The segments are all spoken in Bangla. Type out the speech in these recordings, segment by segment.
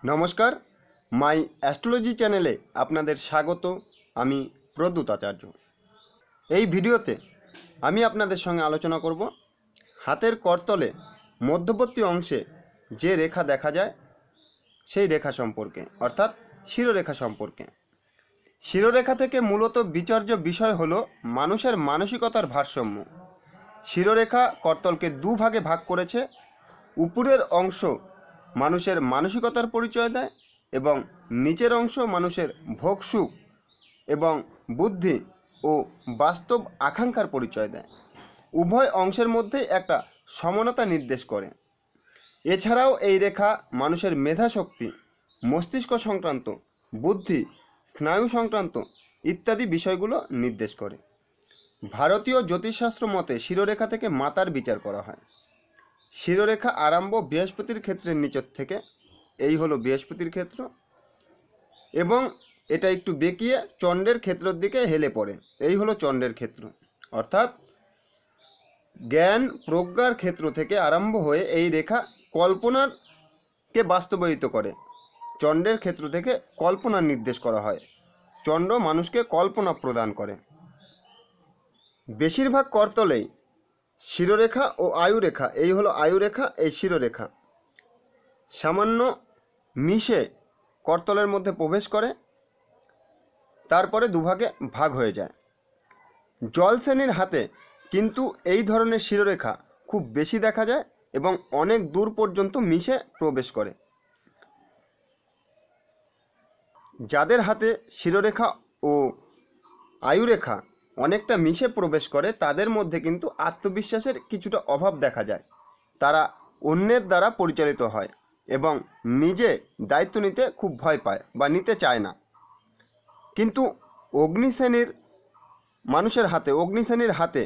নমস্কার, মাই অ্যাস্ট্রোলজি চ্যানেলে আপনাদের স্বাগত। আমি প্রদ্যুৎ আচার্য। এই ভিডিওতে আমি আপনাদের সঙ্গে আলোচনা করব হাতের করতলে মধ্যবর্তী অংশে যে রেখা দেখা যায় সেই রেখা সম্পর্কে, অর্থাৎ শিরোরেখা সম্পর্কে। শিরোরেখা থেকে মূলত বিচার্য বিষয় হলো মানুষের মানসিকতার ভারসাম্য। শিরোরেখা করতলকে দুভাগে ভাগ করেছে। উপরের অংশ মানুষের মানসিকতার পরিচয় দেয় এবং নিচের অংশ মানুষের ভোগ সুখ এবং বুদ্ধি ও বাস্তব আকাঙ্ক্ষার পরিচয় দেয়। উভয় অংশের মধ্যে একটা সমানতা নির্দেশ করে। এছাড়াও এই রেখা মানুষের মেধাশক্তি, মস্তিষ্ক সংক্রান্ত, বুদ্ধি, স্নায়ু সংক্রান্ত ইত্যাদি বিষয়গুলো নির্দেশ করে। ভারতীয় জ্যোতিষশাস্ত্র মতে শিরোরেখা থেকে মাতার বিচার করা হয়। শিরোরেখা আরম্ভ বৃহস্পতির ক্ষেত্রের নিচের থেকে, এই হলো বৃহস্পতির ক্ষেত্র, এবং এটা একটু বেঁকিয়ে চন্দ্রের ক্ষেত্রের দিকে হেলে পড়ে, এই হলো চন্দ্রের ক্ষেত্র। অর্থাৎ জ্ঞান প্রজ্ঞার ক্ষেত্র থেকে আরম্ভ হয়ে এই রেখা কল্পনাকে বাস্তবায়িত করে। চন্দ্রের ক্ষেত্র থেকে কল্পনার নির্দেশ করা হয়। চন্দ্র মানুষকে কল্পনা প্রদান করে। বেশিরভাগ করতলেই শিরোরেখা ও আয়ুরেখা, এই হলো আয়ুরেখা, এই শিরোরেখা সামান্য মিশে করতলের মধ্যে প্রবেশ করে, তারপরে দুভাগে ভাগ হয়ে যায়। জল শ্রেণীর হাতে কিন্তু এই ধরনের শিরোরেখা খুব বেশি দেখা যায় এবং অনেক দূর পর্যন্ত মিশে প্রবেশ করে। যাদের হাতে শিরোরেখা ও আয়ুরেখা অনেকটা মিশে প্রবেশ করে তাদের মধ্যে কিন্তু আত্মবিশ্বাসের কিছুটা অভাব দেখা যায়। তারা অন্যের দ্বারা পরিচালিত হয় এবং নিজে দায়িত্ব নিতে খুব ভয় পায় বা নিতে চায় না। কিন্তু অগ্নিশ্রেণীর মানুষের হাতে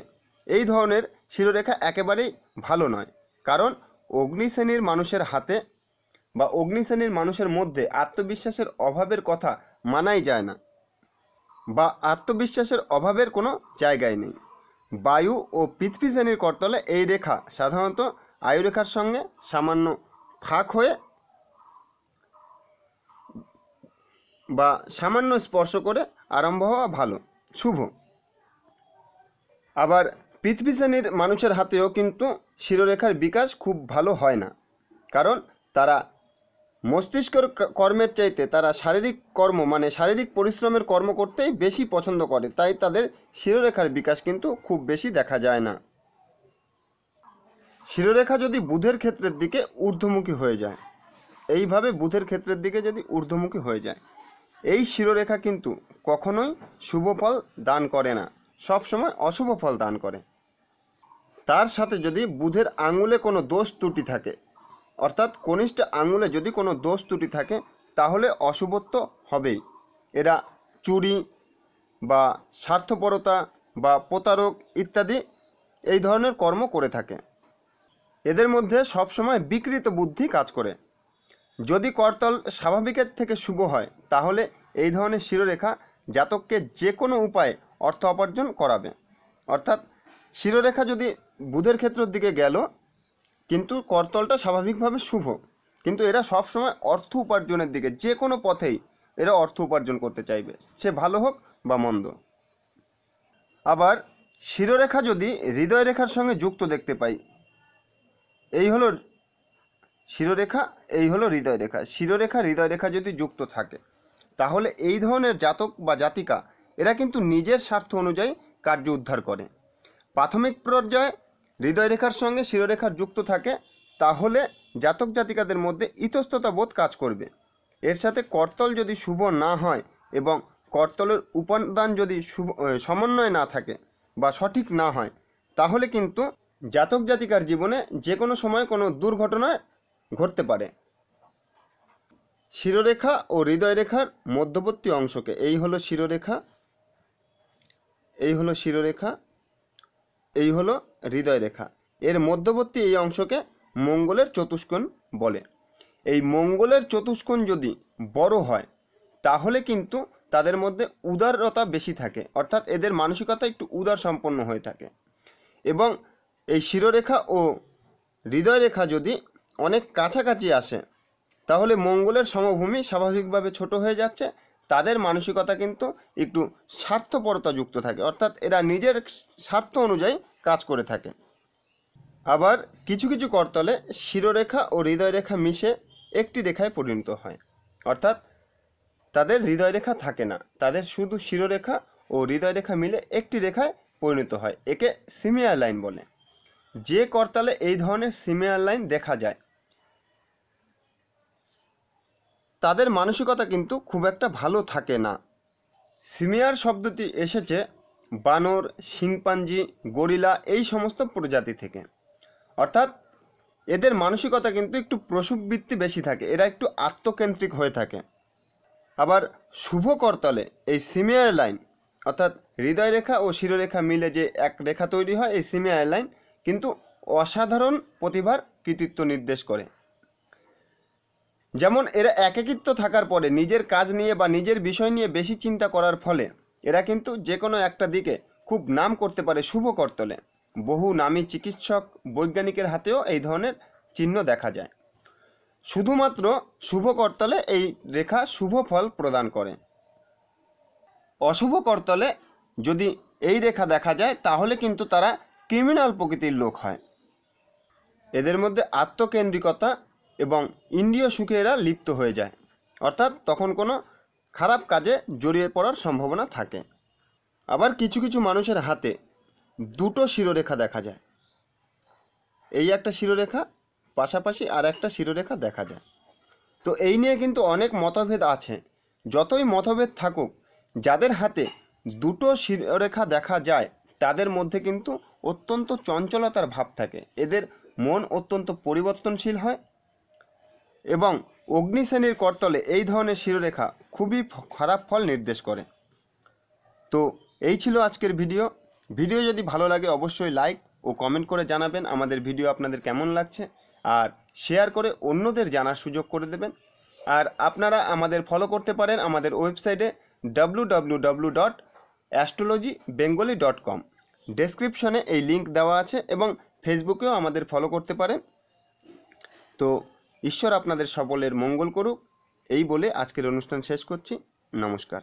এই ধরনের শিরোরেখা একেবারেই ভালো নয়। কারণ অগ্নিশ্রেণীর মানুষের হাতে বা অগ্নিশ্রেণীর মানুষের মধ্যে আত্মবিশ্বাসের অভাবের কথা মানাই যায় না, বা আত্মবিশ্বাসের অভাবের কোনো জায়গায় নেই। বায়ু ও পৃথিবী শ্রেণীর করতলে এই রেখা সাধারণত আয়ুরেখার সঙ্গে সামান্য ফাঁক হয়ে বা সামান্য স্পর্শ করে আরম্ভ হওয়া ভালো, শুভ। আবার পৃথিবী শ্রেণীর মানুষের হাতেও কিন্তু শিরোরেখার বিকাশ খুব ভালো হয় না। কারণ তারা মস্তিষ্কের কর্মের চাইতে তারা শারীরিক কর্ম মানে শারীরিক পরিশ্রমের কর্ম করতেই বেশি পছন্দ করে, তাই তাদের শিরোরেখার বিকাশ কিন্তু খুব বেশি দেখা যায় না। শিরোরেখা যদি বুধের ক্ষেত্রের দিকে ঊর্ধ্বমুখী হয়ে যায়, এইভাবে বুধের ক্ষেত্রের দিকে যদি ঊর্ধ্বমুখী হয়ে যায়, এই শিরোরেখা কিন্তু কখনোই শুভ ফল দান করে না, সবসময় অশুভ ফল দান করে। তার সাথে যদি বুধের আঙুলে কোনো দোষ ত্রুটি থাকে, অর্থাৎ কনিষ্ঠ আঙুলে যদি কোনো দোষ ত্রুটি থাকে, তাহলে অশুভত্ব হবেই। এরা চুরি বা স্বার্থপরতা বা প্রতারক ইত্যাদি এই ধরনের কর্ম করে থাকে। এদের মধ্যে সবসময় বিকৃত বুদ্ধি কাজ করে। যদি করতল স্বাভাবিকের থেকে শুভ হয় তাহলে এই ধরনের শিরোরেখা জাতককে যে কোনো উপায়ে অর্থ উপার্জন করাবে। অর্থাৎ শিরোরেখা যদি বুধের ক্ষেত্রের দিকে গেল কিন্তু করতলটা স্বাভাবিকভাবে শুভ, কিন্তু এরা সবসময় অর্থ উপার্জনের দিকে যে কোনো পথেই এরা অর্থ উপার্জন করতে চাইবে, সে ভালো হোক বা মন্দ। আবার শিরোরেখা যদি হৃদয় রেখার সঙ্গে যুক্ত দেখতে পাই, এই হলো শিরোরেখা, এই হলো হৃদয় রেখা। শিরোরেখা হৃদয় রেখা যদি যুক্ত থাকে তাহলে এই ধরনের জাতক বা জাতিকা এরা কিন্তু নিজের স্বার্থ অনুযায়ী কার্য উদ্ধার করে। প্রাথমিক পর্যায়ে হৃদয় রেখার সঙ্গে শিরোরেখার যুক্ত থাকে তাহলে জাতক জাতিকাদের মধ্যে ইতস্ততা বোধ কাজ করবে। এর সাথে করতল যদি শুভ না হয় এবং করতলের উপাদান যদি সমন্বয় না থাকে বা সঠিক না হয়, তাহলে কিন্তু জাতক জাতিকার জীবনে যে কোনো সময় কোনো দুর্ঘটনা ঘটতে পারে। শিরোরেখা ও হৃদয় রেখার মধ্যবর্তী অংশকে, এই হলো শিরোরেখা, এই হলো শিরোরেখা, এই হলো হৃদয় রেখা, এর মধ্যবর্তী এই অংশকে মঙ্গলের চতুষ্কোণ বলে। এই মঙ্গলের চতুষ্কোণ যদি বড় হয় তাহলে কিন্তু তাদের মধ্যে উদারতা বেশি থাকে, অর্থাৎ এদের মানসিকতা একটু উদার সম্পন্ন হয়ে থাকে। এবং এই শিরোরেখা ও হৃদয় রেখা যদি অনেক কাছাকাছি আসে তাহলে মঙ্গলের সমভূমি স্বাভাবিকভাবে ছোট হয়ে যাচ্ছে। তাদের মানসিকতা কিন্তু একটু স্বার্থপরতা যুক্ত থাকে, অর্থাৎ এরা নিজের স্বার্থ অনুযায়ী কাজ করে থাকে। আবার কিছু কিছু করতলে শিরোরেখা ও হৃদয়রেখা মিশে একটি রেখায় পরিণত হয়, অর্থাৎ তাদের হৃদয়রেখা থাকে না, তাদের শুধু শিরোরেখা ও হৃদয়রেখা মিলে একটি রেখায় পরিণত হয়। একে সিমিয়ার লাইন বলে। যে করতালে এই ধরনের সিমিয়ার লাইন দেখা যায় তাদের মানসিকতা কিন্তু খুব একটা ভালো থাকে না। সিমিয়ার শব্দটি এসেছে বানর, শিম্পাঞ্জি, গরিলা এই সমস্ত প্রজাতি থেকে, অর্থাৎ এদের মানসিকতা কিন্তু একটু প্রসূববৃত্তি বেশি থাকে, এরা একটু আত্মকেন্দ্রিক হয়ে থাকে। আবার শুভ করতলে এই সিমিয়ার লাইন, অর্থাৎ হৃদয়রেখা ও শিরোরেখা মিলে যে এক রেখা তৈরি হয়, এই সিমিয়ার লাইন কিন্তু অসাধারণ প্রতিভার কৃতিত্ব নির্দেশ করে। যেমন এরা একাকিত্ব থাকার পরে নিজের কাজ নিয়ে বা নিজের বিষয় নিয়ে বেশি চিন্তা করার ফলে এরা কিন্তু যে কোনো একটা দিকে খুব নাম করতে পারে শুভ করতলে। বহু নামী চিকিৎসক, বৈজ্ঞানিকের হাতেও এই ধরনের চিহ্ন দেখা যায়। শুধুমাত্র শুভ করতলে এই রেখা শুভ ফল প্রদান করে। অশুভ করতলে যদি এই রেখা দেখা যায় তাহলে কিন্তু তারা ক্রিমিনাল প্রকৃতির লোক হয়। এদের মধ্যে আত্মকেন্দ্রিকতা এবং ইন্দ্রিয় সুখে এরা লিপ্ত হয়ে যায়, অর্থাৎ তখন কোনো খারাপ কাজে জড়িয়ে পড়ার সম্ভাবনা থাকে। আবার কিছু কিছু মানুষের হাতে দুটো শিরোরেখা দেখা যায়, এই একটা শিরোরেখা পাশাপাশি আর একটা শিরোরেখা দেখা যায়। তো এই নিয়ে কিন্তু অনেক মতভেদ আছে। যতই মতভেদ থাকুক, যাদের হাতে দুটো শিরোরেখা দেখা যায় তাদের মধ্যে কিন্তু অত্যন্ত চঞ্চলতার ভাব থাকে, এদের মন অত্যন্ত পরিবর্তনশীল হয় এবং অগ্নি শ্রেণীর করতলে এই ধরনের শিরোরেখা খুবই খারাপ ফল নির্দেশ করে। তো এই ছিল আজকের ভিডিও যদি ভালো লাগে অবশ্যই লাইক ও কমেন্ট করে জানাবেন আমাদের ভিডিও আপনাদের কেমন লাগছে, আর শেয়ার করে অন্যদের জানার সুযোগ করে দেবেন। আর আপনারা আমাদের ফলো করতে পারেন আমাদের ওয়েবসাইটে www.astrologybengali.com, ডেসক্রিপশনে এই লিঙ্ক দেওয়া আছে, এবং ফেসবুকেও আমাদের ফলো করতে পারেন। তো ঈশ্বর আপনাদের সকলের মঙ্গল করুক, এই বলে আজকের অনুষ্ঠান শেষ করছি। নমস্কার।